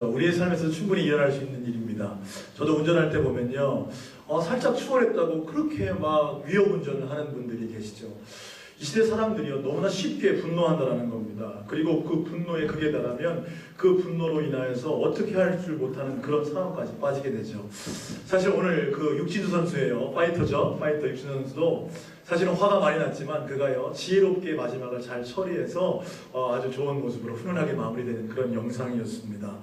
우리의 삶에서 충분히 일어날 수 있는 일입니다. 저도 운전할 때 보면요, 살짝 추월했다고 그렇게 막 위협운전을 하는 분들이 계시죠. 이 시대 사람들이요, 너무나 쉽게 분노한다는 겁니다. 그리고 그 분노에 극에 달하면 그 분노로 인하여서 어떻게 할 줄 못하는 그런 상황까지 빠지게 되죠. 사실 오늘 그 육진수 선수예요. 파이터죠. 파이터 육진수 선수도 사실은 화가 많이 났지만 그가요, 지혜롭게 마지막을 잘 처리해서 아주 좋은 모습으로 훈훈하게 마무리되는 그런 영상이었습니다.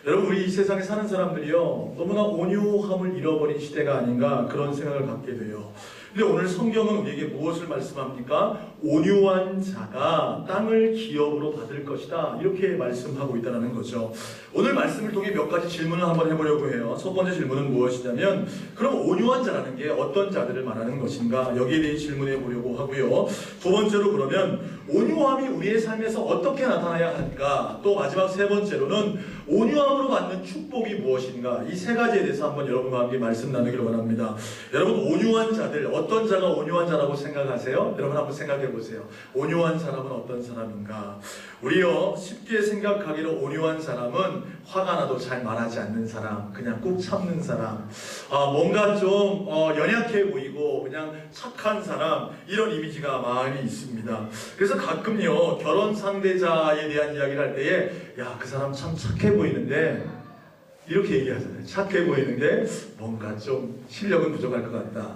여러분, 우리 이 세상에 사는 사람들이요, 너무나 온유함을 잃어버린 시대가 아닌가 그런 생각을 갖게 돼요. 근데 오늘 성경은 우리에게 무엇을 말씀합니까? 온유한 자가 땅을 기업으로 받을 것이다, 이렇게 말씀하고 있다는 거죠. 오늘 말씀을 통해 몇 가지 질문을 한번 해보려고 해요. 첫 번째 질문은 무엇이냐면, 그럼 온유한 자라는 게 어떤 자들을 말하는 것인가, 여기에 대해 질문해 보려고 하고요. 두 번째로, 그러면 온유함이 우리의 삶에서 어떻게 나타나야 할까, 또 마지막 세 번째로는 온유함으로 받는 축복이 무엇인가, 이 세 가지에 대해서 한번 여러분과 함께 말씀 나누기를 원합니다. 여러분, 온유한 자들, 어떤 자가 온유한 자라고 생각하세요? 여러분 한번 생각해 보세요. 온유한 사람은 어떤 사람인가? 우리요, 쉽게 생각하기로 온유한 사람은 화가 나도 잘 말하지 않는 사람, 그냥 꾹 참는 사람, 뭔가 좀 연약해 보이고 그냥 착한 사람, 이런 이미지가 많이 있습니다. 그래서 가끔요, 결혼 상대자에 대한 이야기를 할 때에, 야, 그 사람 참 착해 보이는데, 이렇게 얘기하잖아요. 착해 보이는데 뭔가 좀 실력은 부족할 것 같다.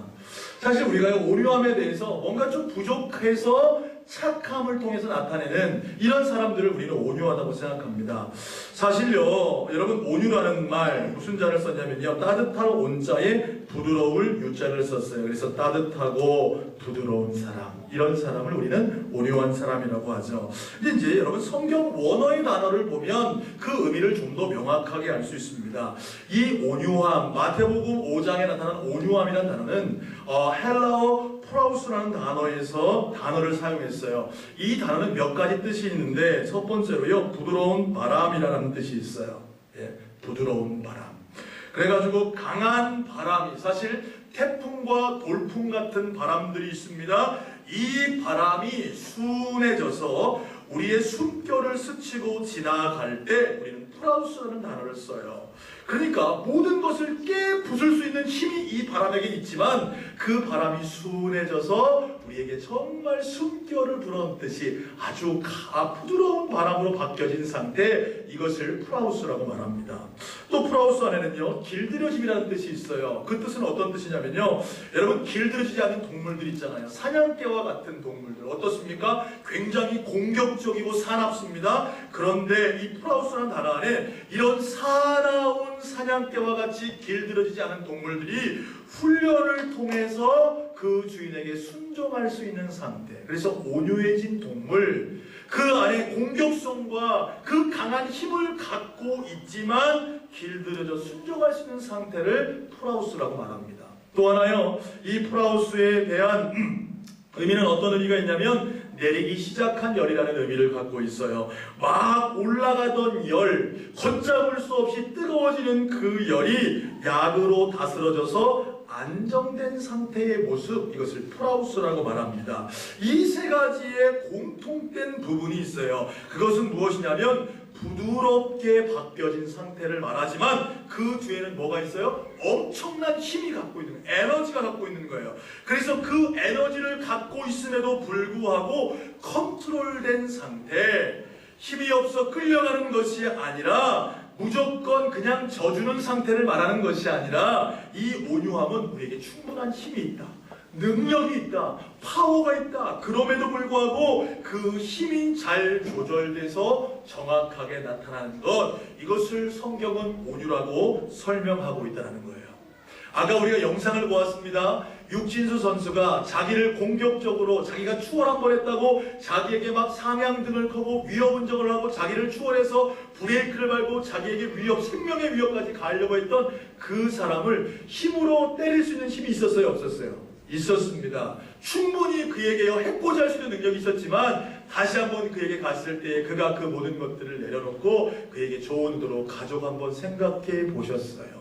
사실 우리가 온유함에 대해서 뭔가 좀 부족해서 착함을 통해서 나타내는 이런 사람들을 우리는 온유하다고 생각합니다. 사실요, 여러분, 온유라는 말 무슨 자를 썼냐면요, 따뜻한 온자에 부드러울 유자를 썼어요. 그래서 따뜻하고 부드러운 사람, 이런 사람을 우리는 온유한 사람이라고 하죠. 근데 이제 여러분, 성경 원어의 단어를 보면 그 의미를 좀 더 명확하게 알 수 있습니다. 이 온유함, 마태복음 5장에 나타난 온유함이라는 단어는 헬라어 프라우스라는 단어를 사용했어요. 이 단어는 몇 가지 뜻이 있는데, 첫 번째로요, 부드러운 바람이라는 뜻이 있어요. 예, 부드러운 바람. 그래가지고 강한 바람이, 사실 태풍과 돌풍 같은 바람들이 있습니다. 이 바람이 순해져서 우리의 숨결을 스치고 지나갈 때 우리는 프라우스라는 단어를 써요. 그러니까 모든 것을 깨부술 수 있는 힘이 이 바람에게 있지만, 그 바람이 순해져서 우리에게 정말 숨결을 불어넣듯이 아주 부드러운 바람으로 바뀌어진 상태, 이것을 프라우스라고 말합니다. 또 프라우스 안에는요, 길들여짐이라는 뜻이 있어요. 그 뜻은 어떤 뜻이냐면요, 여러분, 길들여지지 않는 동물들 있잖아요. 사냥개와 같은 동물들 어떻습니까? 굉장히 공격적이고 사납습니다. 그런데 이 프라우스라는 단어 안에 이런 사나운 사냥개와 같이 길들여지지 않은 동물들이 훈련을 통해서 그 주인에게 순종할 수 있는 상태, 그래서 온유해진 동물, 그 안에 공격성과 그 강한 힘을 갖고 있지만 길들여져 순종할 수 있는 상태를 프라우스라고 말합니다. 또 하나요, 이 프라우스에 대한 의미는 어떤 의미가 있냐면, 내리기 시작한 열이라는 의미를 갖고 있어요. 막 올라가던 열, 걷잡을 수 없이 뜨거워지는 그 열이 약으로 다스러져서 안정된 상태의 모습, 이것을 프라우스라고 말합니다. 이 세 가지의 공통된 부분이 있어요. 그것은 무엇이냐면, 부드럽게 바뀌어진 상태를 말하지만 그 뒤에는 뭐가 있어요? 엄청난 힘이 갖고 있는, 에너지가 갖고 있는 거예요. 그래서 그 에너지를 갖고 있음에도 불구하고 컨트롤된 상태, 힘이 없어 끌려가는 것이 아니라 무조건 그냥 져주는 상태를 말하는 것이 아니라, 이 온유함은 우리에게 충분한 힘이 있다, 능력이 있다, 파워가 있다. 그럼에도 불구하고 그 힘이 잘 조절돼서 정확하게 나타나는 것, 이것을 성경은 온유라고 설명하고 있다는 거예요. 아까 우리가 영상을 보았습니다. 육진수 선수가 자기를 공격적으로, 자기가 추월 한 번 했다고 자기에게 막 상향등을 켜고 위협운전을 하고 자기를 추월해서 브레이크를 밟고 자기에게 위협, 생명의 위협까지 가하려고 했던 그 사람을 힘으로 때릴 수 있는 힘이 있었어요, 없었어요? 있었습니다. 충분히 그에게 해코지 할 수 있는 능력이 있었지만, 다시 한번 그에게 갔을 때 그가 그 모든 것들을 내려놓고 그에게 좋은 의도로 가족 한번 생각해 보셨어요.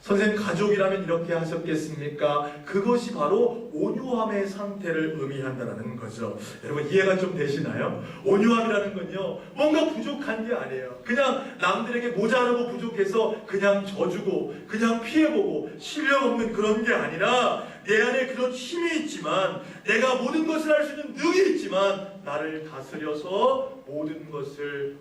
선생님, 가족이라면 이렇게 하셨겠습니까? 그것이 바로 온유함의 상태를 의미한다는 거죠. 여러분, 이해가 좀 되시나요? 온유함이라는 건요, 뭔가 부족한 게 아니에요. 그냥 남들에게 모자라고 부족해서 그냥 져주고 그냥 피해보고 실력 없는 그런 게 아니라, 내 안에 그런 힘이 있지만, 내가 모든 것을 할 수 있는 능이 있지만, 나를 다스려서 모든 것을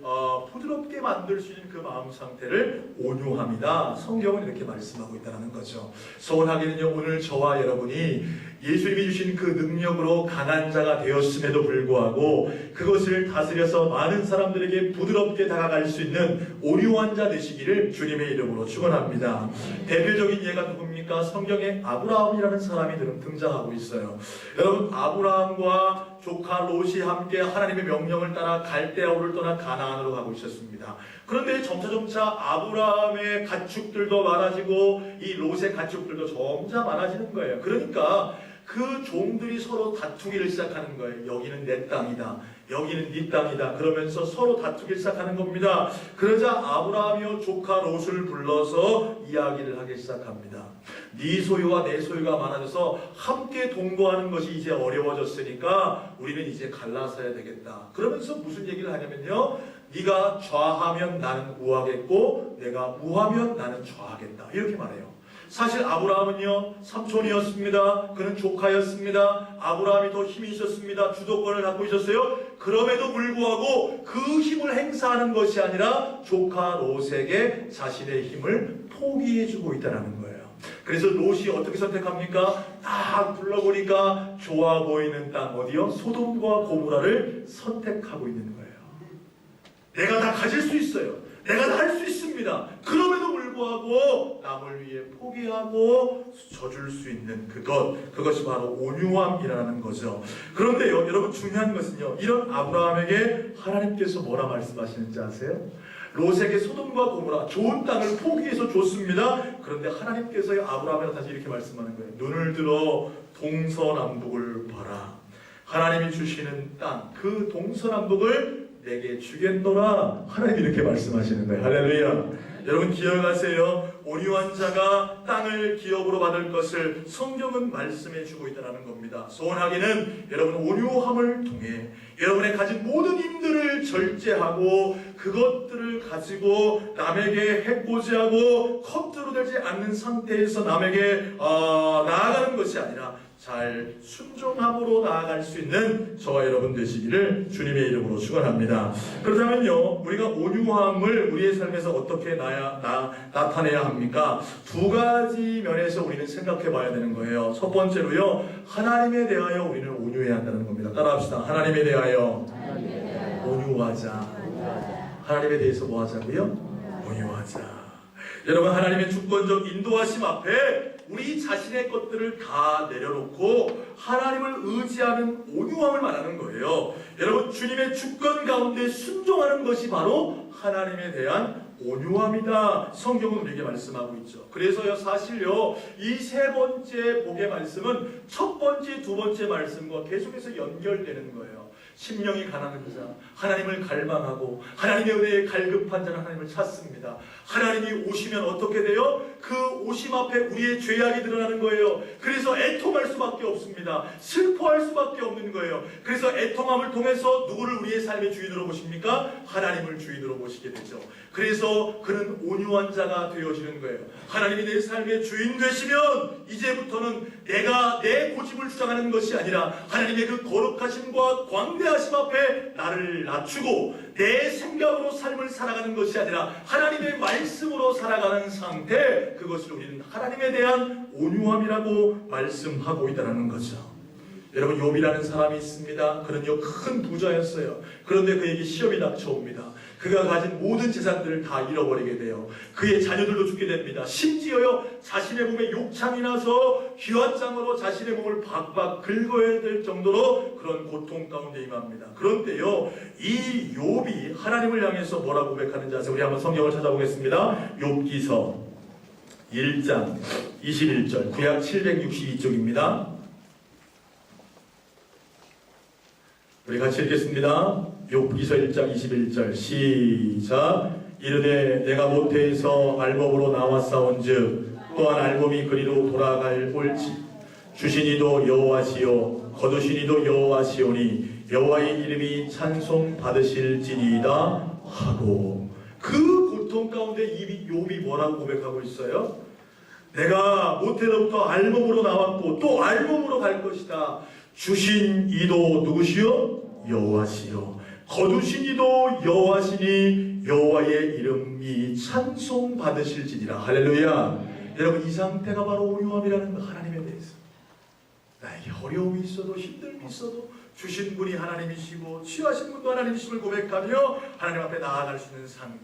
부드럽게 만들 수 있는 그 마음 상태를 온유함이다. 성경은 이렇게 말씀하고 있다는 거죠. 소원하기는요, 오늘 저와 여러분이 예수님이 주신 그 능력으로 강한 자가 되었음에도 불구하고 그것을 다스려서 많은 사람들에게 부드럽게 다가갈 수 있는 온유한 자 되시기를 주님의 이름으로 축원합니다. 대표적인 예가 누굽니까? 성경에 아브라함이라는 사람이 등장하고 있어요. 여러분, 아브라함과 조카 롯이 함께 하나님의 명령을 따라 갈대아우를 떠나 가나안으로 가고 있었습니다. 그런데 점차 아브라함의 가축들도 많아지고 이 롯의 가축들도 점차 많아지는 거예요. 그러니까 그 종들이 서로 다투기를 시작하는 거예요. 여기는 내 땅이다, 여기는 네 땅이다, 그러면서 서로 다투기 시작하는 겁니다. 그러자 아브라함이요 조카 롯을 불러서 이야기를 하기 시작합니다. 네 소유와 내 소유가 많아져서 함께 동거하는 것이 이제 어려워졌으니까 우리는 이제 갈라서야 되겠다. 그러면서 무슨 얘기를 하냐면요, 네가 좌하면 나는 우하겠고 내가 우하면 나는 좌하겠다, 이렇게 말해요. 사실 아브라함은요, 삼촌이었습니다. 그는 조카였습니다. 아브라함이 더 힘이 있었습니다. 주도권을 갖고 있었어요. 그럼에도 불구하고 그 힘을 행사하는 것이 아니라 조카 롯에게 자신의 힘을 포기해주고 있다는 거예요. 그래서 롯이 어떻게 선택합니까? 딱 불러보니까 좋아 보이는 땅, 어디요? 소돔과 고모라를 선택하고 있는 거예요. 내가 다 가질 수 있어요. 내가 다 할 수 있습니다. 그럼에도 불구하고 남을 위해 포기하고 져줄 수 있는 그것이 바로 온유함이라는 거죠. 그런데요, 여러분, 중요한 것은요, 이런 아브라함에게 하나님께서 뭐라 말씀하시는지 아세요? 롯에게 소돔과 고모라 좋은 땅을 포기해서 줬습니다. 그런데 하나님께서 아브라함에게 다시 이렇게 말씀하는 거예요. 눈을 들어 동서남북을 봐라. 하나님이 주시는 땅, 그 동서남북을 내게 주겠노라. 하나님이 이렇게 말씀하시는 거예요. 할렐루야. 여러분, 기억하세요. 온유한 자가 땅을 기업으로 받을 것을 성경은 말씀해 주고 있다는 겁니다. 소원하기는 여러분, 온유함을 통해 여러분의 가진 모든 힘들을 절제하고 그것들을 가지고 남에게 해코지하고 컵으로 되지 않는 상태에서 남에게 나아가는 것이 아니라 잘 순종함으로 나아갈 수 있는 저와 여러분 되시기를 주님의 이름으로 축원합니다. 그렇다면요, 우리가 온유함을 우리의 삶에서 어떻게 나타내야 합니까? 두 가지 면에서 우리는 생각해 봐야 되는 거예요. 첫 번째로요, 하나님에 대하여 우리는 온유해야 한다는 겁니다. 따라합시다. 하나님에 대하여 온유하자. 하나님에 대해서 뭐 하자고요? 온유하자. 여러분, 하나님의 주권적 인도하심 앞에 우리 자신의 것들을 다 내려놓고 하나님을 의지하는 온유함을 말하는 거예요. 여러분, 주님의 주권 가운데 순종하는 것이 바로 하나님에 대한 온유함이다. 성경은 우리에게 말씀하고 있죠. 그래서요, 사실요, 이 세 번째 복의 말씀은 첫 번째, 두 번째 말씀과 계속해서 연결되는 거예요. 심령이 가난한 자, 하나님을 갈망하고 하나님의 은혜에 갈급한 자는 하나님을 찾습니다. 하나님이 오시면 어떻게 돼요? 그 오심 앞에 우리의 죄악이 드러나는 거예요. 그래서 애통할 수밖에 없습니다. 슬퍼할 수밖에 없는 거예요. 그래서 애통함을 통해서 누구를 우리의 삶의 주인으로 보십니까? 하나님을 주인으로 보시게 되죠. 그래서 그는 온유한 자가 되어지는 거예요. 하나님이 내 삶의 주인 되시면 이제부터는 내가 내 고집을 주장하는 것이 아니라 하나님의 그 거룩하심과 광대하심 앞에 나를 낮추고 내 생각으로 삶을 살아가는 것이 아니라 하나님의 말씀으로 살아가는 상태, 그것을 우리는 하나님에 대한 온유함이라고 말씀하고 있다는 거죠. 여러분, 욥이라는 사람이 있습니다. 그는요, 큰 부자였어요. 그런데 그에게 시험이 닥쳐옵니다. 그가 가진 모든 재산들을 다 잃어버리게 돼요. 그의 자녀들도 죽게 됩니다. 심지어요, 자신의 몸에 욕창이 나서 귀환장으로 자신의 몸을 박박 긁어야 될 정도로 그런 고통 가운데 임합니다. 그런데요, 이 욥이 하나님을 향해서 뭐라고 고백하는지 아세요? 우리 한번 성경을 찾아보겠습니다. 욥기서 1장 21절, 구약 762쪽입니다. 우리 같이 읽겠습니다. 욥기서 1장 21절 시작. 이르되 내가 모태에서 알법으로 나왔사온즉 또한 알몸이 그리로 돌아갈 올지 주신 이도 여호와시요 거두신 이도 여호와시오니 여호와의 이름이 찬송 받으실지니이다 하고, 그 고통 가운데 욥이 뭐라고 고백하고 있어요? 내가 모태로부터 알몸으로 나왔고 또 알몸으로 갈 것이다. 주신 이도 누구시요? 여호와시요 거두신 이도 여호와시니 여호와의 이름이 찬송 받으실지니라. 할렐루야. 여러분, 이 상태가 바로 온유함이라는 하나님에 대해서, 나에게 어려움이 있어도 힘듦이 있어도 주신 분이 하나님이시고 취하신 분도 하나님이심을 고백하며 하나님 앞에 나아갈 수 있는 상태,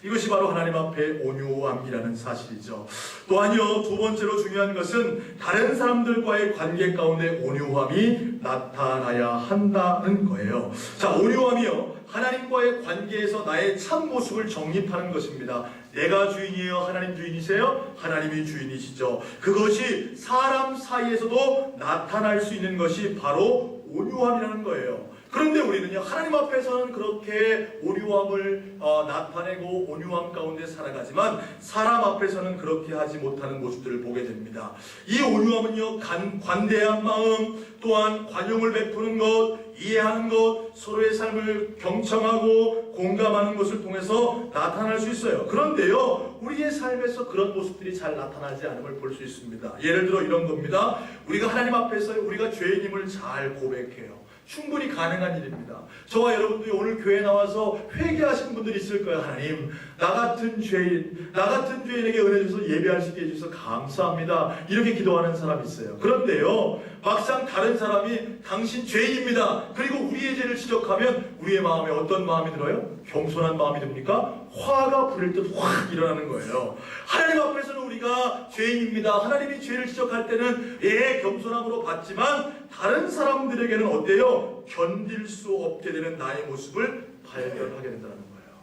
이것이 바로 하나님 앞에 온유함이라는 사실이죠. 또한요, 두 번째로 중요한 것은 다른 사람들과의 관계 가운데 온유함이 나타나야 한다는 거예요. 자, 온유함이요, 하나님과의 관계에서 나의 참 모습을 정립하는 것입니다. 내가 주인이에요? 하나님 주인이세요? 하나님이 주인이시죠. 그것이 사람 사이에서도 나타날 수 있는 것이 바로 온유함이라는 거예요. 그런데 우리는요, 하나님 앞에서는 그렇게 온유함을 나타내고 온유함 가운데 살아가지만 사람 앞에서는 그렇게 하지 못하는 모습들을 보게 됩니다. 이 온유함은요, 관대한 마음, 또한 관용을 베푸는 것, 이해하는 것, 서로의 삶을 경청하고 공감하는 것을 통해서 나타날 수 있어요. 그런데요, 우리의 삶에서 그런 모습들이 잘 나타나지 않음을 볼 수 있습니다. 예를 들어 이런 겁니다. 우리가 하나님 앞에서 우리가 죄인임을 잘 고백해요. 충분히 가능한 일입니다. 저와 여러분들이 오늘 교회에 나와서 회개하신 분들이 있을 거예요. 하나님, 나 같은 죄인에게 은혜 주셔서 예배할 수 있게 해주셔서 감사합니다. 이렇게 기도하는 사람이 있어요. 그런데요, 막상 다른 사람이 당신 죄인입니다, 그리고 우리의 죄를 지적하면 우리의 마음에 어떤 마음이 들어요? 겸손한 마음이 듭니까? 화가 부릴 듯 확 일어나는 거예요. 하나님 앞에서는 우리가 죄인입니다, 하나님이 죄를 지적할 때는 겸손함으로 받지만 다른 사람들에게는 어때요? 견딜 수 없게 되는 나의 모습을 발견하게 된다는 거예요.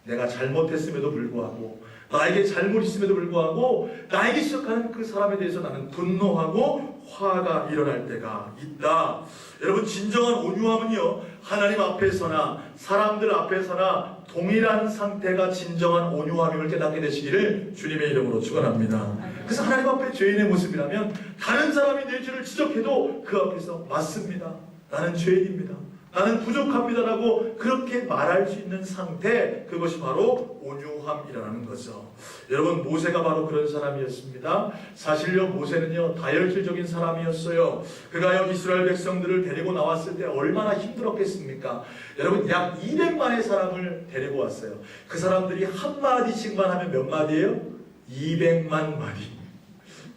내가 잘못했음에도 불구하고, 나에게 잘못 있음에도 불구하고 나에게 지적하는 그 사람에 대해서 나는 분노하고 화가 일어날 때가 있다. 여러분, 진정한 온유함은요, 하나님 앞에서나 사람들 앞에서나 동일한 상태가 진정한 온유함임을 깨닫게 되시기를 주님의 이름으로 축원합니다. 그래서 하나님 앞에 죄인의 모습이라면 다른 사람이 내 죄를 지적해도 그 앞에서 맞습니다, 나는 죄인입니다, 나는 부족합니다라고 그렇게 말할 수 있는 상태, 그것이 바로 온유함이라는 거죠. 여러분, 모세가 바로 그런 사람이었습니다. 사실요, 모세는요, 다혈질적인 사람이었어요. 그가 이스라엘 백성들을 데리고 나왔을 때 얼마나 힘들었겠습니까? 여러분, 약 200만의 사람을 데리고 왔어요. 그 사람들이 한마디씩만 하면 몇 마디예요? 200만 마디.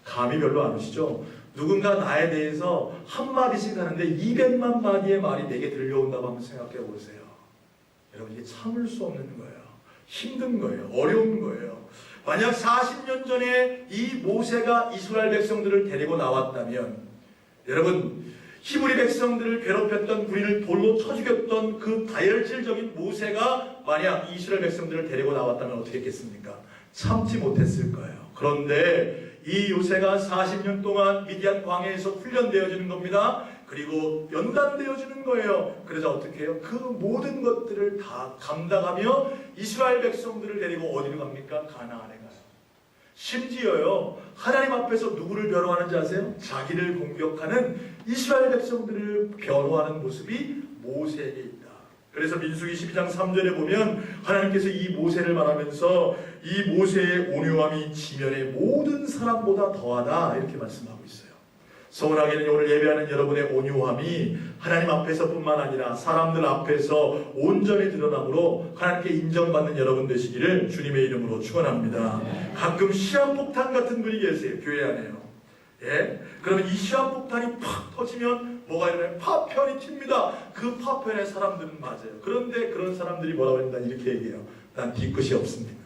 감이 별로 안 오시죠? 누군가 나에 대해서 한마디씩 하는데 200만 마디의 말이 내게 들려온다고 한번 생각해 보세요. 여러분, 이게 참을 수 없는 거예요. 힘든 거예요. 어려운 거예요. 만약 40년 전에 이 모세가 이스라엘 백성들을 데리고 나왔다면, 여러분, 히브리 백성들을 괴롭혔던, 우리를 돌로 쳐 죽였던 그 다혈질적인 모세가 만약 이스라엘 백성들을 데리고 나왔다면 어떻게 했겠습니까? 참지 못했을 거예요. 그런데 이 요새가 40년 동안 미디안 광야에서 훈련되어지는 겁니다. 그리고 연단되어지는 거예요. 그래서 어떻게 해요? 그 모든 것들을 다 감당하며 이스라엘 백성들을 데리고 어디로 갑니까? 가나안에 가요. 심지어요, 하나님 앞에서 누구를 변호하는지 아세요? 자기를 공격하는 이스라엘 백성들을 변호하는 모습이 모세에게 있다. 그래서 민수기 12장 3절에 보면 하나님께서 이 모세를 말하면서 이 모세의 온유함이 지면의 모든 사람보다 더하다, 이렇게 말씀하고 있어요. 서운하게는 오늘 예배하는 여러분의 온유함이 하나님 앞에서뿐만 아니라 사람들 앞에서 온전히 드러나므로 하나님께 인정받는 여러분 되시기를 주님의 이름으로 축원합니다. 가끔 시한폭탄 같은 분이 계세요, 교회 안에요. 그러면 이 시한폭탄이 팍 터지면 뭐가 일어나요? 파편이 튑니다. 그 파편의 사람들은 맞아요. 그런데 그런 사람들이 뭐라고 합니다. 이렇게 얘기해요. 난 뒤끝이 없습니다.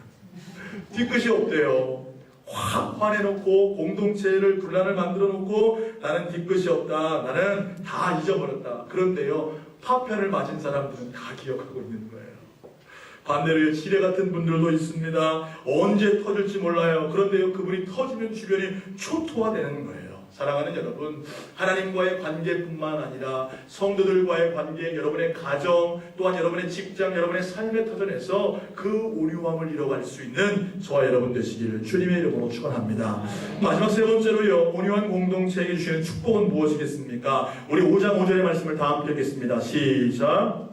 뒤끝이 없대요. 확 화내놓고 공동체를 분란을 만들어 놓고 나는 뒤끝이 없다, 나는 다 잊어버렸다. 그런데요, 파편을 맞은 사람들은 다 기억하고 있는 거예요. 반대로 지뢰 같은 분들도 있습니다. 언제 터질지 몰라요. 그런데요, 그분이 터지면 주변이 초토화되는 거예요. 사랑하는 여러분, 하나님과의 관계뿐만 아니라 성도들과의 관계, 여러분의 가정, 또한 여러분의 직장, 여러분의 삶의 터전에서 그 온유함을 이뤄갈 수 있는 저와 여러분 되시기를 주님의 이름으로 축원합니다. 마지막 세 번째로요, 온유한 공동체에게 주시는 축복은 무엇이겠습니까? 우리 5장 5절의 말씀을 다 함께 읽겠습니다. 시작.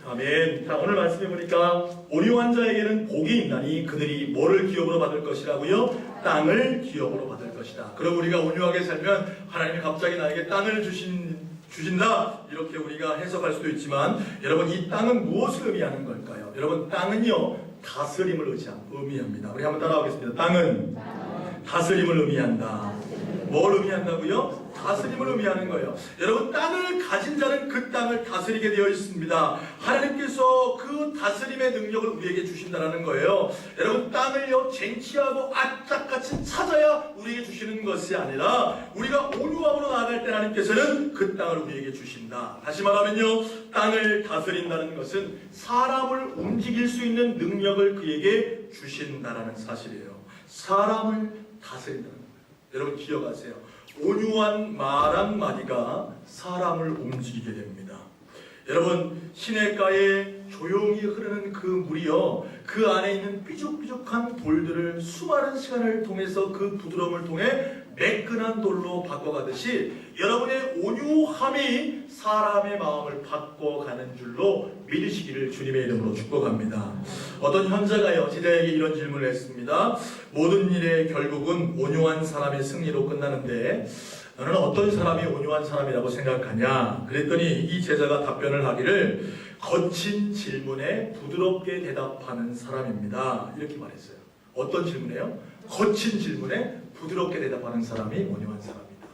아멘. 자, 오늘 말씀해 보니까 온유한 자에게는 복이 있나니 그들이 뭐를 기업으로 받을 것이라고요? 땅을 기업으로 받을 것이다. 그럼 우리가 온유하게 살면 하나님이 갑자기 나에게 땅을 주신다, 이렇게 우리가 해석할 수도 있지만, 여러분, 이 땅은 무엇을 의미하는 걸까요? 여러분, 땅은요 다스림을 의미합니다. 우리 한번 따라하겠습니다. 땅은 다스림을 의미한다. 뭘 의미한다고요? 다스림을 의미하는 거예요. 여러분, 땅을 가진 자는 그 땅을 다스리게 되어 있습니다. 하나님께서 그 다스림의 능력을 우리에게 주신다는 거예요. 여러분, 땅을요 쟁취하고 악착같이 찾아야 우리에게 주시는 것이 아니라 우리가 온유함으로 나아갈 때 하나님께서는 그 땅을 우리에게 주신다. 다시 말하면요, 땅을 다스린다는 것은 사람을 움직일 수 있는 능력을 그에게 주신다라는 사실이에요. 사람을 다스린다는 거예요. 여러분 기억하세요. 온유한 말 한마디가 사람을 움직이게 됩니다. 여러분, 시냇가에 조용히 흐르는 그 물이요, 그 안에 있는 삐죽삐죽한 돌들을 수많은 시간을 통해서 그 부드러움을 통해 매끈한 돌로 바꿔가듯이 여러분의 온유함이 사람의 마음을 바꿔가는 줄로 믿으시기를 주님의 이름으로 축복합니다. 어떤 현자가요 제자에게 이런 질문을 했습니다. 모든 일의 결국은 온유한 사람의 승리로 끝나는데 너는 어떤 사람이 온유한 사람이라고 생각하냐? 그랬더니 이 제자가 답변을 하기를 거친 질문에 부드럽게 대답하는 사람입니다, 이렇게 말했어요. 어떤 질문이에요? 거친 질문에 부드럽게 대답하는 사람이 온유한 사람이다.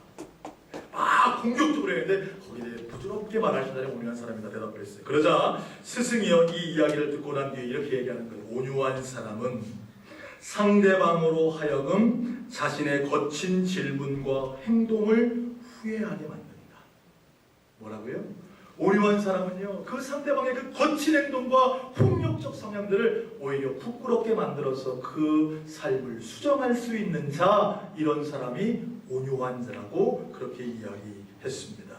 막 공격적으로 했는데 거기에 부드럽게 말하신 사람이 온유한 사람이다 대답을 했어요. 그러자 스승이요 이 이야기를 듣고 난 뒤에 이렇게 얘기하는 거예요. 온유한 사람은 상대방으로 하여금 자신의 거친 질문과 행동을 후회하게 만든다. 뭐라고요? 온유한 사람은요 그 상대방의 그 거친 행동과 폭력적 성향들을 오히려 부끄럽게 만들어서 그 삶을 수정할 수 있는 자, 이런 사람이 온유한 자라고 그렇게 이야기했습니다.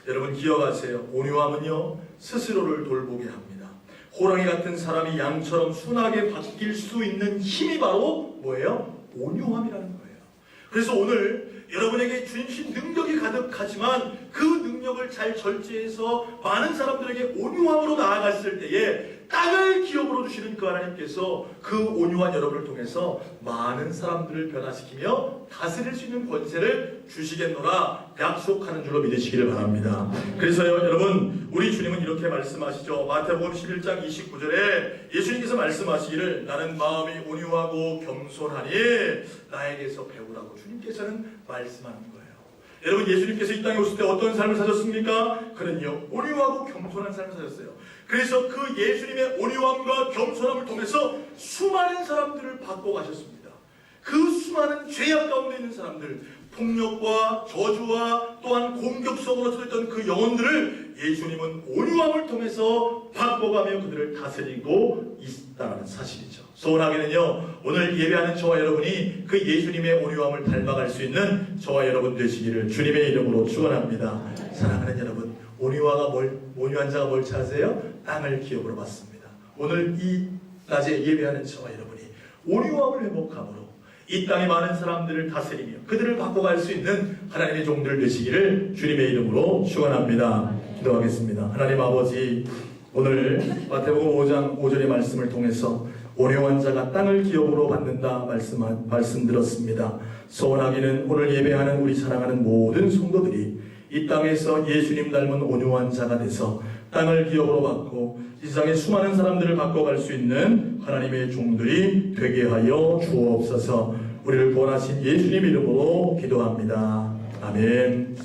여러분 기억하세요. 온유함은요 스스로를 돌보게 합니다. 호랑이 같은 사람이 양처럼 순하게 바뀔 수 있는 힘이 바로 뭐예요? 온유함이라는 거예요. 그래서 오늘 여러분에게 주신 능력이 가득하지만 그 능력을 잘 절제해서 많은 사람들에게 온유함으로 나아갔을 때에 땅을 기업으로 주시는 그 하나님께서 그 온유한 여러분을 통해서 많은 사람들을 변화시키며 다스릴 수 있는 권세를 주시겠노라 약속하는 줄로 믿으시기를 바랍니다. 그래서요 여러분, 우리 주님은 이렇게 말씀하시죠. 마태복음 11장 29절에 예수님께서 말씀하시기를 나는 마음이 온유하고 겸손하니 나에게서 배우라고 주님께서는 말씀하는 거예요. 여러분, 예수님께서 이 땅에 오실 때 어떤 삶을 사셨습니까? 그는요 온유하고 겸손한 삶을 사셨어요. 그래서 그 예수님의 온유함과 겸손함을 통해서 수많은 사람들을 바꿔가셨습니다. 그 수많은 죄악 가운데 있는 사람들, 폭력과 저주와 또한 공격 속으로 처했던 그 영혼들을 예수님은 온유함을 통해서 바꿔가며 그들을 다스리고 있다는 사실이죠. 소원하기는요 오늘 예배하는 저와 여러분이 그 예수님의 온유함을 닮아갈 수 있는 저와 여러분 되시기를 주님의 이름으로 축원합니다. 사랑하는 여러분, 온유한 자가 뭘 찾으세요? 땅을 기업으로 받습니다. 오늘 이 낮에 예배하는 저와 여러분이 온유함을 회복함으로 이 땅의 많은 사람들을 다스리며 그들을 바꿔갈 수 있는 하나님의 종들 되시기를 주님의 이름으로 축원합니다. 기도하겠습니다. 하나님 아버지, 오늘 마태복음 5장 5절의 말씀을 통해서 온유한 자가 땅을 기업으로 받는다 말씀 들었습니다. 소원하기는 오늘 예배하는 우리 사랑하는 모든 성도들이 이 땅에서 예수님 닮은 온유한 자가 돼서 땅을 기업으로 받고 이 세상의 수많은 사람들을 바꿔갈 수 있는 하나님의 종들이 되게 하여 주옵소서. 우리를 구원하신 예수님 이름으로 기도합니다. 아멘.